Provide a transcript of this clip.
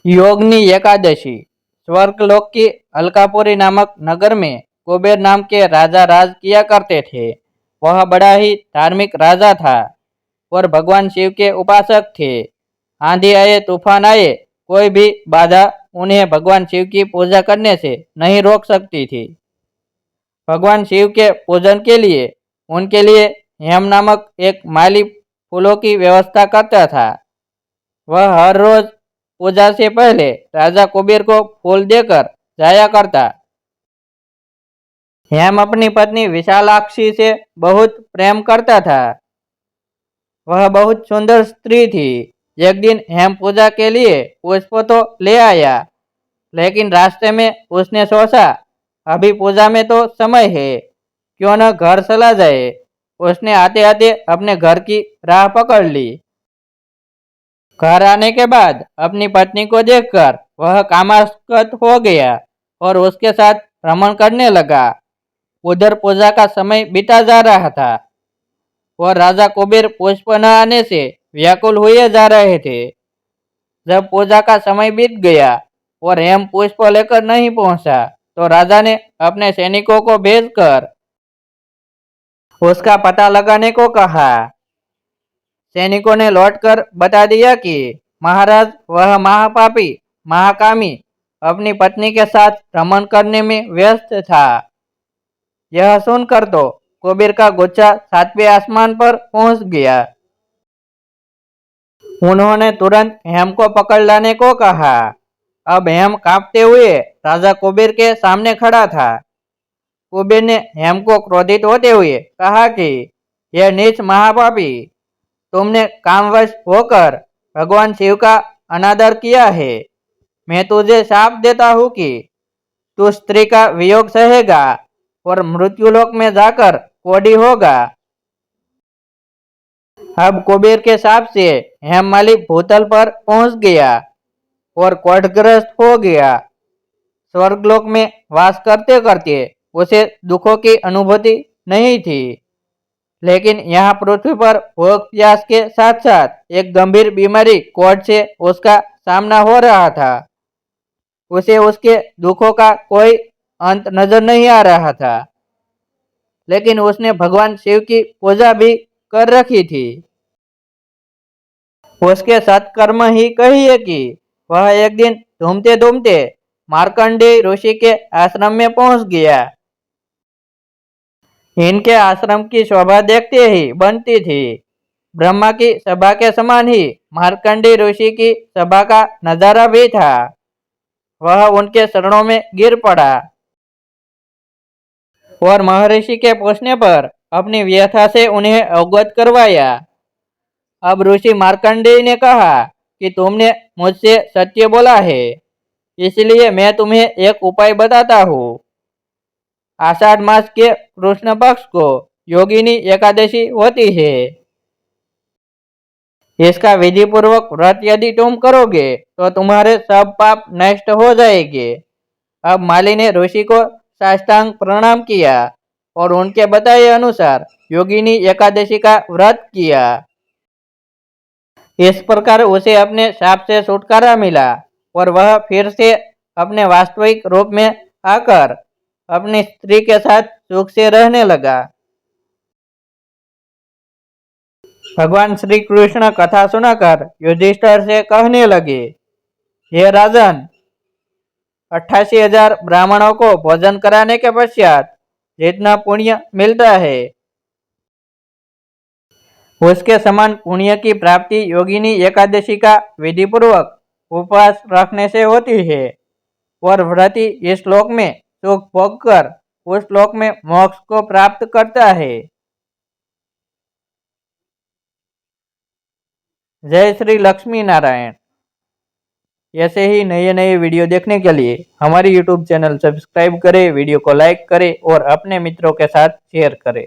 योगनी एकादशी। स्वर्गलोक की अलकापुरी नामक नगर में कुबेर नाम के राजा राज किया करते थे। वह बड़ा ही धार्मिक राजा था और भगवान शिव के उपासक थे। आंधी आए तूफान आए, कोई भी बाधा उन्हें भगवान शिव की पूजा करने से नहीं रोक सकती थी। भगवान शिव के पूजन के लिए उनके लिए हेम नामक एक माली फूलों की व्यवस्था करता था। वह हर रोज पूजा से पहले राजा कुबेर को फूल देकर जाया करता। हेम अपनी पत्नी विशालाक्षी से बहुत प्रेम करता था। वह बहुत सुंदर स्त्री थी। एक दिन हेम पूजा के लिए पुष्प तो ले आया, लेकिन रास्ते में उसने सोचा, अभी पूजा में तो समय है, क्यों न घर चला जाए। उसने आते आते अपने घर की राह पकड़ ली। घर आने के बाद अपनी पत्नी को देखकर वह कामासक्त हो गया और उसके साथ भ्रमण करने लगा। उधर पूजा का समय बीता जा रहा था और राजा कुबेर पुष्प न आने से व्याकुल हुए जा रहे थे। जब पूजा का समय बीत गया और हेम पुष्प लेकर नहीं पहुंचा, तो राजा ने अपने सैनिकों को भेजकर उसका पता लगाने को कहा। सैनिकों ने लौटकर बता दिया कि महाराज, वह महापापी महाकामी अपनी पत्नी के साथ भ्रमण करने में व्यस्त था। यह सुनकर तो कुबेर का गुस्सा सातवें आसमान पर पहुंच गया। उन्होंने तुरंत हेम को पकड़ लाने को कहा। अब हेम कांपते हुए राजा कुबेर के सामने खड़ा था। कुबेर ने हेम को क्रोधित होते हुए कहा कि यह नीच महापापी, तुमने कामवश होकर भगवान शिव का अनादर किया है। मैं तुझे शाप देता हूँ कि तू स्त्री का वियोग सहेगा और मृत्युलोक में जाकर कोढ़ी होगा। अब कुबेर के शाप से हेममाली भूतल पर पहुंच गया और कोढ़ग्रस्त हो गया। स्वर्गलोक में वास करते करते उसे दुखों की अनुभूति नहीं थी, लेकिन यहाँ पृथ्वी पर भूख प्यास के साथ साथ एक गंभीर बीमारी कोढ़ से उसका सामना हो रहा था। उसे उसके दुखों का कोई अंत नजर नहीं आ रहा था, लेकिन उसने भगवान शिव की पूजा भी कर रखी थी। उसके सत्कर्म ही कहिए कि वह एक दिन घूमते घूमते मार्कंडेय ऋषि के आश्रम में पहुंच गया। इनके आश्रम की शोभा देखते ही बनती थी। ब्रह्मा की सभा के समान ही मार्कंडेय ऋषि की सभा का नजारा भी था। वह उनके चरणों में गिर पड़ा और महर्षि के पूछने पर अपनी व्यथा से उन्हें अवगत करवाया। अब ऋषि मार्कंडेय ने कहा कि तुमने मुझसे सत्य बोला है, इसलिए मैं तुम्हें एक उपाय बताता हूँ। आषाढ़ मास के कृष्ण पक्ष को योगिनी एकादशी होती है। इसका विधि पूर्वक व्रत यदि तुम करोगे तो तुम्हारे सब पाप नष्ट हो जाएंगे। अब माली ने ऋषि को साष्टांग प्रणाम किया और उनके बताए अनुसार योगिनी एकादशी का व्रत किया। इस प्रकार उसे अपने शाप से छुटकारा मिला और वह फिर से अपने वास्तविक रूप में आकर अपनी स्त्री के साथ सुख से रहने लगा। भगवान श्री कृष्ण कथा सुनाकर युधिष्ठिर से कहने लगे, हे राजन, 88,000 ब्राह्मणों को भोजन कराने के पश्चात जितना पुण्य मिलता है, उसके समान पुण्य की प्राप्ति योगिनी एकादशी का विधि पूर्वक उपवास रखने से होती है और व्रती इस श्लोक में सुख भोग कर उस श्लोक में मोक्ष को प्राप्त करता है। जय श्री लक्ष्मी नारायण। ऐसे ही नए नए वीडियो देखने के लिए हमारी यूट्यूब चैनल सब्सक्राइब करें, वीडियो को लाइक करें और अपने मित्रों के साथ शेयर करें।